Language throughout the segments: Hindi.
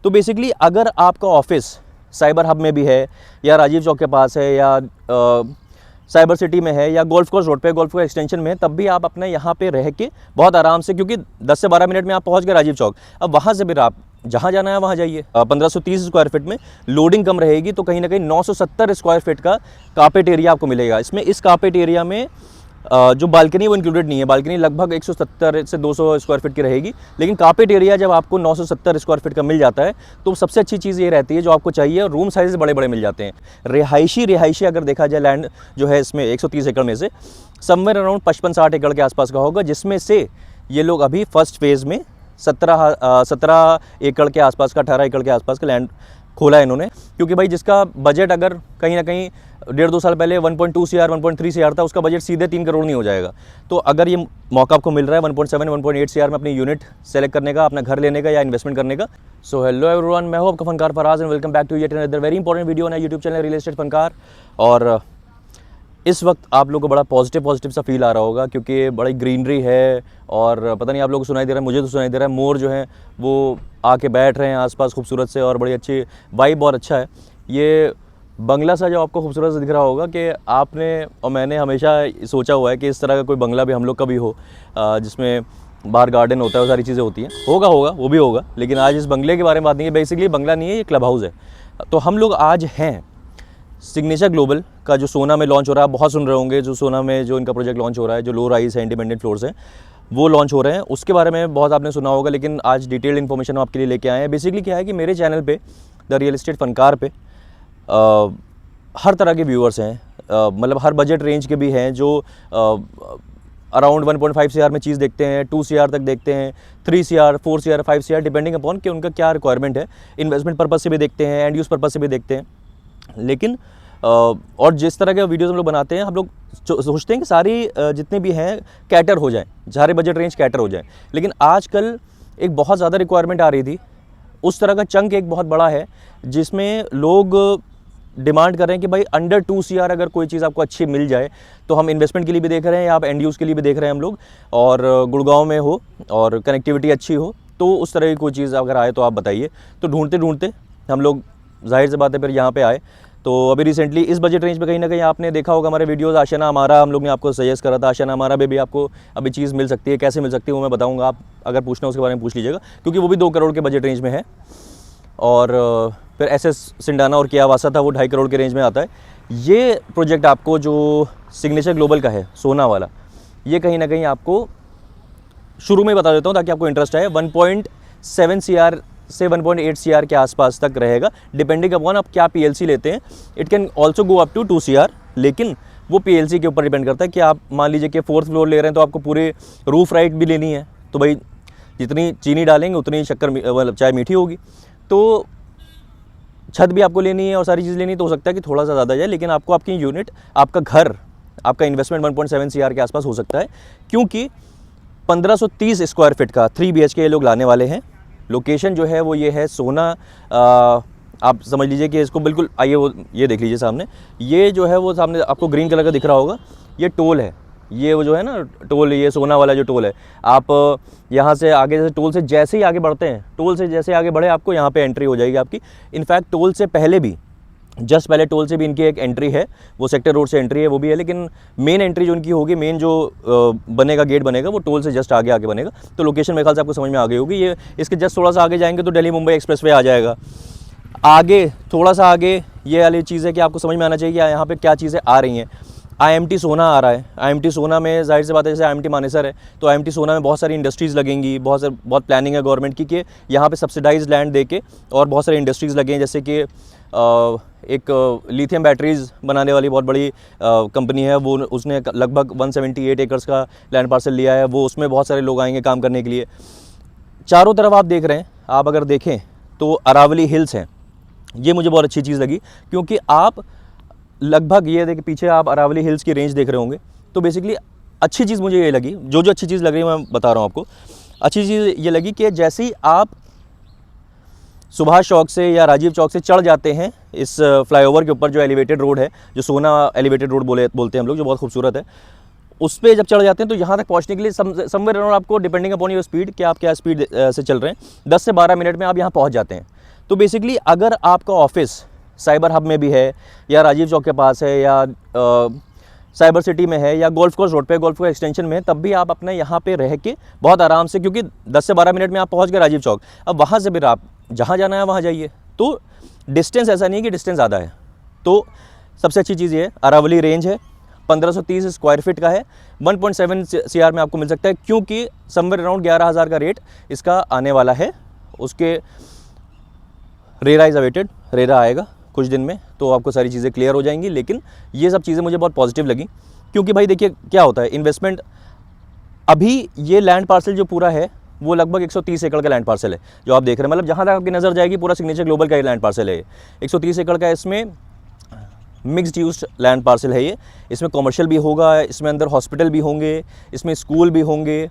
तो बेसिकली अगर आपका ऑफिस साइबर हब में भी है या राजीव चौक के पास है या साइबर सिटी में है या गोल्फ कोर्स रोड पे गोल्फ कोर्स एक्सटेंशन में है, तब भी आप अपने यहाँ पे रह के बहुत आराम से, क्योंकि 10 से 12 मिनट में आप पहुँच गए राजीव चौक। अब वहाँ से फिर आप जहाँ जाना है वहाँ जाइए। 1530 स्क्वायर फीट में लोडिंग कम रहेगी, तो कहीं ना कहीं 970 स्क्वायर फीट का कारपेट एरिया आपको मिलेगा। इसमें इस कारपेट एरिया में जो बालकनी वो इंक्लूडेड नहीं है। बालकनी लगभग 170 से 200 स्क्वायर फीट की रहेगी, लेकिन कारपेट एरिया जब आपको 970 स्क्वायर फीट का मिल जाता है तो सबसे अच्छी चीज़ ये रहती है जो आपको चाहिए, रूम साइज़ बड़े बड़े मिल जाते हैं। रिहायशी अगर देखा जाए लैंड जो है इसमें 130 एकड़ में से समवेयर अराउंड 55-60 एकड़ के आसपास का होगा, जिसमें से ये लोग अभी फर्स्ट फेज़ में 17 एकड़ के आसपास का, 18 एकड़ के आसपास का लैंड खोला है इन्होंने। क्योंकि भाई जिसका बजट अगर कहीं ना कहीं 1.5-2 साल पहले 1.2 CR 1.3 CR था, उसका बजट सीधे 3 करोड़ नहीं हो जाएगा। तो अगर ये मौका आपको मिल रहा है 1.7 1.8 CR में अपनी यूनिट सेलेक्ट करने का, अपना घर लेने का या इन्वेस्टमेंट करने का। सो हेलो एवरीवन, मैं हूं आपका Funkaar Faraz and welcome back to yet another very important video on YouTube channel real estate Funkaar. और इस वक्त आप लोगों को बड़ा पॉजिटिव सा फील आ रहा होगा, क्योंकि बड़ी ग्रीनरी है और पता नहीं आप लोगों को सुनाई दे रहा है, मुझे तो सुनाई दे रहा है। मोर जो है वो आके बैठ रहे हैं आसपास खूबसूरत से, और बड़ी अच्छी वाइब, बहुत अच्छा है। ये बंगला सा जो आपको खूबसूरत से दिख रहा होगा कि आपने और मैंने हमेशा सोचा हुआ है कि इस तरह का कोई बंगला भी हम लोग का भी हो, जिसमें बाहर गार्डन होता है, वो सारी चीज़ें होती हैं। होगा वो भी होगा, लेकिन आज इस बंगले के बारे में बात नहीं है। बेसिकली बंगला नहीं है, ये क्लब हाउस है। तो हम लोग आज हैं सिग्नेचर ग्लोबल का जो सोना में लॉन्च हो रहा है। बहुत सुन रहे होंगे जो सोना में जो इनका प्रोजेक्ट लॉन्च हो रहा है, जो लो राइज है, इंडिपेंडेंट फ्लोर्स हैं, वो लॉन्च हो रहे हैं। उसके बारे में बहुत आपने सुना होगा, लेकिन आज डिटेल्ड इन्फॉर्मेशन आपके लिए लेके आए हैं। बेसिकली क्या है कि मेरे चैनल पे द रियल एस्टेट फनकार पे हर तरह के व्यूअर्स हैं, मतलब हर बजट रेंज के भी हैं, जो अराउंड 1.5 CR में चीज़ देखते हैं, 2 CR तक देखते हैं, 3 CR 4 CR 5 CR depending upon कि उनका क्या रिक्वायरमेंट है। इन्वेस्टमेंट पर्पज़ से भी देखते हैं, एंड यूज़ पर्पज़ से भी देखते हैं। लेकिन और जिस तरह के वीडियोस हम लोग बनाते हैं, हम लोग सोचते हैं कि सारी जितने भी हैं कैटर हो जाएं, सारे बजट रेंज कैटर हो जाएं। लेकिन आजकल एक बहुत ज़्यादा रिक्वायरमेंट आ रही थी, उस तरह का चंक एक बहुत बड़ा है, जिसमें लोग डिमांड कर रहे हैं कि भाई अंडर 2 CR अगर कोई चीज़ आपको अच्छी मिल जाए, तो हम इन्वेस्टमेंट के लिए भी देख रहे हैं या आप एंड यूज़ के लिए भी देख रहे हैं हम लोग, और गुड़गांव में हो और कनेक्टिविटी अच्छी हो, तो उस तरह की कोई चीज़ अगर आए तो आप बताइए। तो ढूंढते हम लोग जाहिर सी बात है फिर यहाँ पे आए। तो अभी रिसेंटली इस बजट रेंज पे कहीं ना कहीं आपने देखा होगा हमारे वीडियोस, आशियाना हमारा हम लोग ने आपको सजेस्ट करा था। आशियाना हमारा भी आपको अभी चीज़ मिल सकती है, कैसे मिल सकती है वो मैं बताऊंगा। आप अगर पूछना उसके बारे में पूछ लीजिएगा, क्योंकि वो भी 2 करोड़ के बजट रेंज में है। और फिर SS सिंडाना और किया वासा था, वो 2.5 करोड़ के रेंज में आता है। ये प्रोजेक्ट आपको जो सिग्नेचर ग्लोबल का है सोना वाला, ये कहीं ना कहीं आपको शुरू में बता देता हूँ ताकि आपको इंटरेस्ट आए। 1.7 CR से 1.8 CR के आसपास तक रहेगा, डिपेंडिंग अपॉन आप क्या PLC लेते हैं। It can also go up to 2 CR, लेकिन वो PLC के ऊपर डिपेंड करता है कि आप मान लीजिए कि 4th फ्लोर ले रहे हैं तो आपको पूरे रूफ राइट भी लेनी है, तो भाई जितनी चीनी डालेंगे उतनी शक्कर मतलब चाय मीठी होगी। तो छत भी आपको लेनी है और सारी चीज़ लेनी है, तो हो सकता है कि थोड़ा सा ज़्यादा जाए, लेकिन आपको आपकी यूनिट, आपका घर, आपका इन्वेस्टमेंट 1.7 CR के आसपास हो सकता है। क्योंकि 1530 स्क्वायर फीट का 3 BHK ये लोग लाने वाले हैं। लोकेशन जो है वो ये है सोना, आप समझ लीजिए कि इसको बिल्कुल, आइए वो ये देख लीजिए सामने, ये जो है वो सामने आपको ग्रीन कलर का दिख रहा होगा, ये टोल है। ये वो जो है ना टोल, ये सोना वाला जो टोल है, आप यहाँ से आगे, जैसे टोल से जैसे ही आगे बढ़ते हैं, टोल से जैसे आगे बढ़े आपको यहाँ पे एंट्री हो जाएगी आपकी। इनफैक्ट टोल से पहले भी, जस्ट पहले टोल से भी इनकी एक एंट्री है, वो सेक्टर रोड से एंट्री है, वो भी है। लेकिन मेन एंट्री जो इनकी होगी, मेन जो बनेगा, गेट बनेगा, वो टोल से जस्ट आगे बनेगा। तो लोकेशन मेरे ख्याल से आपको समझ में आ गई होगी। ये इसके जस्ट थोड़ा सा आगे जाएंगे तो दिल्ली मुंबई एक्सप्रेसवे आ जाएगा। आगे थोड़ा सा आगे ये वाली चीज़ है कि आपको समझ में आना चाहिए कि यहाँ पर क्या चीज़ें आ रही हैं। IMT सोना आ रहा है। IMT सोना में जाहिर सी बात है, जैसे IMT मानेसर है, तो IMT सोना में बहुत सारी इंडस्ट्रीज़ लगेंगी, बहुत प्लानिंग है गवर्नमेंट की कि यहाँ पे सब्सिडाइज लैंड देके और बहुत सारी इंडस्ट्रीज़ लगें। जैसे कि एक लिथियम बैटरीज़ बनाने वाली बहुत बड़ी कंपनी है, वो उसने लगभग 178 एकर्स का लैंड पार्सल लिया है। वो उसमें बहुत सारे लोग आएंगे काम करने के लिए। चारों तरफ आप देख रहे हैं, आप अगर देखें तो अरावली हिल्स हैं। ये मुझे बहुत अच्छी चीज़ लगी, क्योंकि आप लगभग ये देखिए पीछे आप अरावली हिल्स की रेंज देख रहे होंगे। तो बेसिकली अच्छी चीज़ मुझे ये लगी, जो अच्छी चीज़ लग रही है मैं बता रहा हूँ आपको। अच्छी चीज़ ये लगी कि जैसे ही आप सुभाष चौक से या राजीव चौक से चढ़ जाते हैं इस फ्लाईओवर के ऊपर, जो एलिवेटेड रोड है, जो सोना एलिवेटेड रोड बोलते हैं हम लोग, जो बहुत खूबसूरत है, उस पर जब चढ़ जाते हैं तो यहाँ तक पहुँचने के लिए समवेयर अराउंड आपको, डिपेंडिंग अपॉन योर स्पीड, कि आप क्या स्पीड से चल रहे हैं, 10 से 12 मिनट में आप यहाँ पहुँच जाते हैं। तो बेसिकली अगर आपका ऑफिस साइबर हब में भी है या राजीव चौक के पास है या साइबर सिटी में है या गोल्फ कोर्स रोड पे गोल्फ कोर्स एक्सटेंशन में है, तब भी आप अपने यहाँ पे रह के बहुत आराम से, क्योंकि 10 से 12 मिनट में आप पहुँच गए राजीव चौक, अब वहाँ से फिर आप जहाँ जाना है वहाँ जाइए। तो डिस्टेंस ऐसा नहीं है कि डिस्टेंस ज़्यादा है। तो सबसे अच्छी चीज़ ये है, अरावली रेंज है, 1530 स्क्वायर फीट का है, 1.7 CR में आपको मिल सकता है, क्योंकि समवेयर अराउंड 11,000 का रेट इसका आने वाला है। उसके रेरा इज़ अवेटेड, रेरा आएगा कुछ दिन में, तो आपको सारी चीज़ें क्लियर हो जाएंगी। लेकिन ये सब चीज़ें मुझे बहुत पॉजिटिव लगी, क्योंकि भाई देखिए क्या होता है, इन्वेस्टमेंट, अभी ये लैंड पार्सल जो पूरा है वो लगभग 130 एकड़ का लैंड पार्सल है जो आप देख रहे हैं। मतलब जहाँ तक आपकी नज़र जाएगी पूरा सिग्नेचर ग्लोबल का ही लैंड पार्सल है। 130 एकड़ का इसमें मिक्स्ड यूज लैंड पार्सल है ये। इसमें कॉमर्शियल भी होगा, इसमें अंदर हॉस्पिटल भी होंगे, इसमें स्कूल भी होंगे,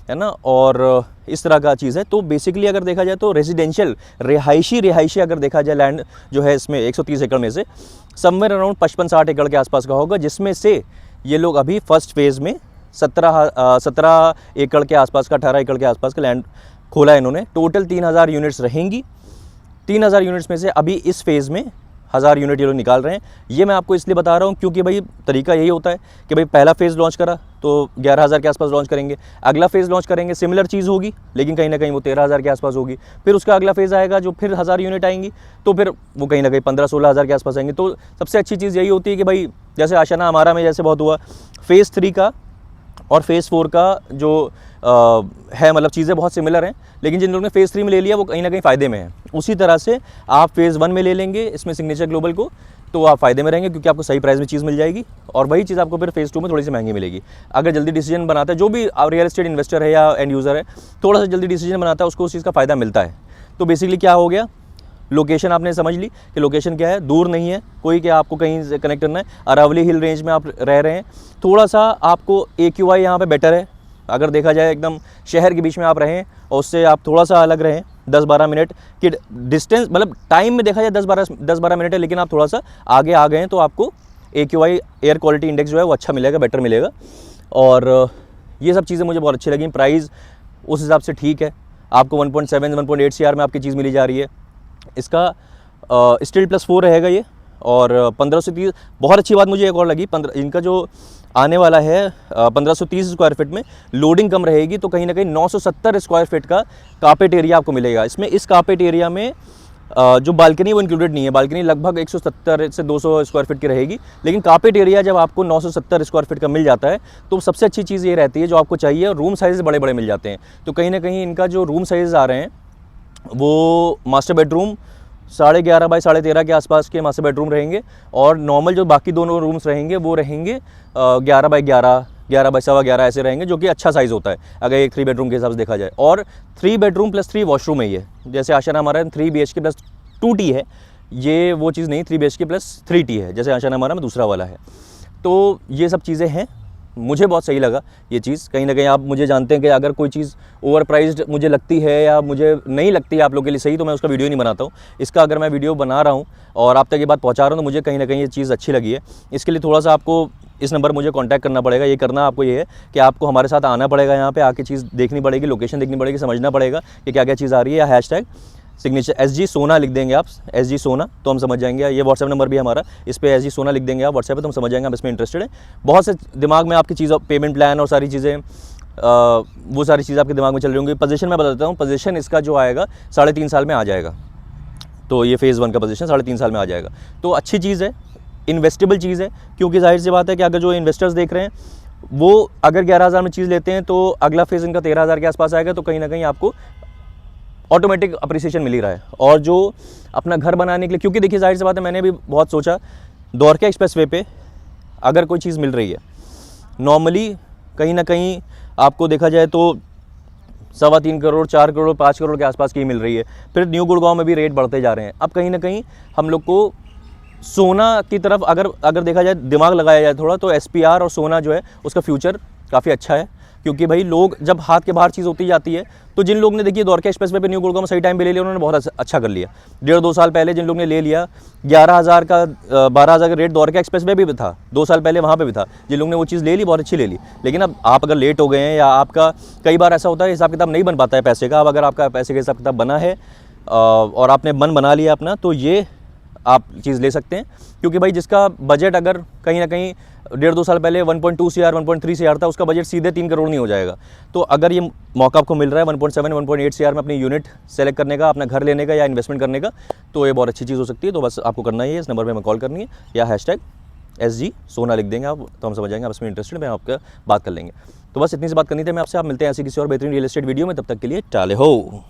है ना, और इस तरह का चीज़ है। तो बेसिकली अगर देखा जाए तो रेजिडेंशियल रिहायशी अगर देखा जाए लैंड जो है इसमें 130 एकड़ में से समवेयर अराउंड 55-60 एकड़ के आसपास का होगा, जिसमें से ये लोग अभी फर्स्ट फेज़ में 17 एकड़ के आसपास का, 18 एकड़ के आसपास का लैंड खोला है इन्होंने। टोटल 3000 यूनिट्स रहेंगी। 3000 यूनिट्स में से अभी इस फेज़ में 1000 यूनिट ये लोग निकाल रहे हैं। ये मैं आपको इसलिए बता रहा हूँ क्योंकि भाई तरीका यही होता है कि भाई पहला फेज़ लॉन्च करा तो 11,000 के आसपास लॉन्च करेंगे, अगला फेज़ लॉन्च करेंगे, सिमिलर चीज़ होगी लेकिन कहीं ना कहीं वो 13,000 के आसपास होगी। फिर उसका अगला फेज़ आएगा जो फिर 1000 यूनिट आएंगी, तो फिर वो कहीं ना कहीं 15-16,000 के आसपास आएंगे। तो सबसे अच्छी चीज़ यही होती है कि भाई जैसे आशियाना हमारा में जैसे बहुत हुआ, फेज़ 3 का और फेज़ 4 का जो है, मतलब चीज़ें बहुत सिमिलर हैं, लेकिन जिन लोगों ने फेज़ 3 में ले लिया वो कहीं ना कहीं फ़ायदे में है। उसी तरह से आप फेज़ 1 में ले लेंगे इसमें सिग्नेचर ग्लोबल को, तो आप फ़ायदे में रहेंगे क्योंकि आपको सही प्राइस में चीज़ मिल जाएगी, और वही चीज़ आपको फिर फेज़ 2 में थोड़ी सी महंगी मिलेगी। अगर जल्दी डिसीजन बनाता है जो भी रियल एस्टेट इन्वेस्टर है या एंड यूज़र है, थोड़ा सा जल्दी डिसीजन बनाता है उसको उस चीज़ का फ़ायदा मिलता है। तो बेसिकली क्या हो गया, लोकेशन आपने समझ ली कि लोकेशन क्या है, दूर नहीं है कोई कि आपको कहीं से कनेक्ट करना है। अरावली हिल रेंज में आप रह रहे हैं, थोड़ा सा आपको AQI यहाँ पे बेटर है। अगर देखा जाए एकदम शहर के बीच में आप रहें और उससे आप थोड़ा सा अलग रहें, 10-12 मिनट की डिस्टेंस, मतलब टाइम में देखा जाए 10-12 मिनट है, लेकिन आप थोड़ा सा आगे आ गए हैं तो आपको AQI एयर क्वालिटी इंडेक्स जो है वो अच्छा मिलेगा, बेटर मिलेगा। और ये सब चीज़ें मुझे बहुत अच्छी लगी। प्राइस उस हिसाब से ठीक है, आपको 1.7-1.8 CR में आपकी चीज़ मिली जा रही है। इसका स्टील +4 रहेगा ये, और 1530। बहुत अच्छी बात मुझे एक और लगी, इनका जो आने वाला है 1530 स्क्वायर फीट में लोडिंग कम रहेगी, तो कहीं ना कहीं 970 स्क्वायर फीट का कारपेट एरिया आपको मिलेगा इसमें। इस कारपेट एरिया में जो बालकनी वो इंक्लूडेड नहीं है, बालकनी लगभग 170 से 200 स्क्वायर फीट की रहेगी, लेकिन कारपेट एरिया जब आपको 970 स्क्वायर फीट का मिल जाता है तो सबसे अच्छी चीज़ ये रहती है जो आपको चाहिए, और रूम साइज़ बड़े बड़े मिल जाते हैं। तो कहीं ना कहीं इनका जो रूम साइज़ आ रहे हैं वो मास्टर बेडरूम 11.5 बाई 13.5 के आसपास के मास्टर बेडरूम रहेंगे, और नॉर्मल जो बाकी दोनों रूम्स रहेंगे वो रहेंगे 11 बाई 11, 11 बाई 11.25 ऐसे रहेंगे, जो कि अच्छा साइज़ होता है अगर एक 3 बेडरूम के हिसाब से देखा जाए। और 3 बेडरूम + 3 वॉशरूम है ये, जैसे आशियाना हमारा 3 BHK + 2T है, ये वो चीज़ नहीं 3 BHK + 3T है जैसे आशियाना हमारा में दूसरा वाला है। तो ये सब चीज़ें हैं, मुझे बहुत सही लगा ये चीज़। कहीं ना कहीं आप मुझे जानते हैं कि अगर कोई चीज़ ओवर प्राइस्ड मुझे लगती है या मुझे नहीं लगती है आप लोगों के लिए सही, तो मैं उसका वीडियो नहीं बनाता हूँ। इसका अगर मैं वीडियो बना रहा हूँ और आप तक ये बात पहुँचा रहा हूँ तो मुझे कहीं ना कहीं ये चीज़ अच्छी लगी है। इसके लिए थोड़ा सा आपको इस नंबर मुझे कांटेक्ट करना पड़ेगा। ये करना आपको ये है कि आपको हमारे साथ आना पड़ेगा, यहाँ पे आके चीज़ देखनी पड़ेगी, लोकेशन देखनी पड़ेगी, समझना पड़ेगा कि क्या क्या चीज़ आ रही है। या हैशटैग सिग्नेचर SG सोना लिख देंगे आप, SG सोना, तो हम समझ जाएंगे। ये व्हाट्सएप नंबर भी है हमारा, इस पे SG सोना लिख देंगे आप व्हाट्सएप पे, तो हम समझ जाएंगे आप इसमें इंटरेस्टेड हैं। बहुत से दिमाग में आपकी चीज़, पेमेंट प्लान और सारी चीज़ें, वो सारी चीज़ें आपके दिमाग में चल रही होंगी। पोजीशन मैं बताता हूँ, पोजीशन इसका जो आएगा 3.5 साल में आ जाएगा। तो ये फेज़ 1 का पोजीशन 3.5 साल में आ जाएगा, तो अच्छी चीज़ है, इन्वेस्टेबल चीज़ है। क्योंकि जाहिर सी बात है कि अगर जो इन्वेस्टर्स देख रहे हैं वो अगर 11,000 में चीज़ लेते हैं तो अगला फेज़ इनका 13,000 के आसपास आएगा, तो कहीं ना कहीं आपको ऑटोमेटिक अप्रिसिएशन मिल ही रहा है। और जो अपना घर बनाने के लिए, क्योंकि देखिए जाहिर सी बात है, मैंने भी बहुत सोचा, द्वारका एक्सप्रेसवे पे अगर कोई चीज़ मिल रही है नॉर्मली कहीं ना कहीं आपको देखा जाए तो 3.25 करोड़, 4 करोड़, 5 करोड़ के आसपास की मिल रही है। फिर न्यू गुड़गांव में भी रेट बढ़ते जा रहे हैं। अब कहीं ना कहीं हम लोग को सोना की तरफ अगर देखा जाए, दिमाग लगाया जाए थोड़ा, तो SPR और सोना जो है उसका फ्यूचर काफ़ी अच्छा है। क्योंकि भाई लोग जब हाथ के बाहर चीज़ होती जाती है, तो जिन लोग ने देखिए द्वारका एक्सप्रेसवे पे न्यू गुड़गांव में सही टाइम पे ले लिया, उन्होंने बहुत अच्छा कर लिया। 1.5-2 साल पहले जिन लोग ने ले लिया, 11,000 का 12,000 का रेट द्वारका एक्सप्रेसवे भी था, 2 साल पहले वहाँ पे भी था। जिन लोग ने वो चीज़ ले ली, बहुत अच्छी ले ली। लेकिन अब आप अगर लेट हो गए हैं, या आपका कई बार ऐसा होता है हिसाब किताब नहीं बन पाता है पैसे का, अब अगर आपका पैसे का हिसाब किताब बना है, और आपने मन बना लिया अपना, तो ये आप चीज़ ले सकते हैं। क्योंकि भाई जिसका बजट अगर कहीं ना कहीं 1.5-2 साल पहले 1.2 CR 1.3 CR था, उसका बजट सीधे 3 करोड़ नहीं हो जाएगा। तो अगर ये मौका आपको मिल रहा है 1.7 1.8 CR में अपनी यूनिट सेलेक्ट करने का, अपना घर लेने का या इन्वेस्टमेंट करने का, तो ये बहुत अच्छी चीज़ हो सकती है। तो बस आपको करना ही है, इस नंबर पर हमें कॉल करनी है या #SG सोना लिख देंगे आप, तो हम समझ जाएंगे आप इसमें इंटरेस्टेड हैं, आपका बात कर लेंगे। तो बस इतनी सी बात करनी थी मैं आपसे। आप मिलते हैं ऐसी किसी और बेहतरीन रियल एस्टेट वीडियो में, तब तक के लिए टाले हो।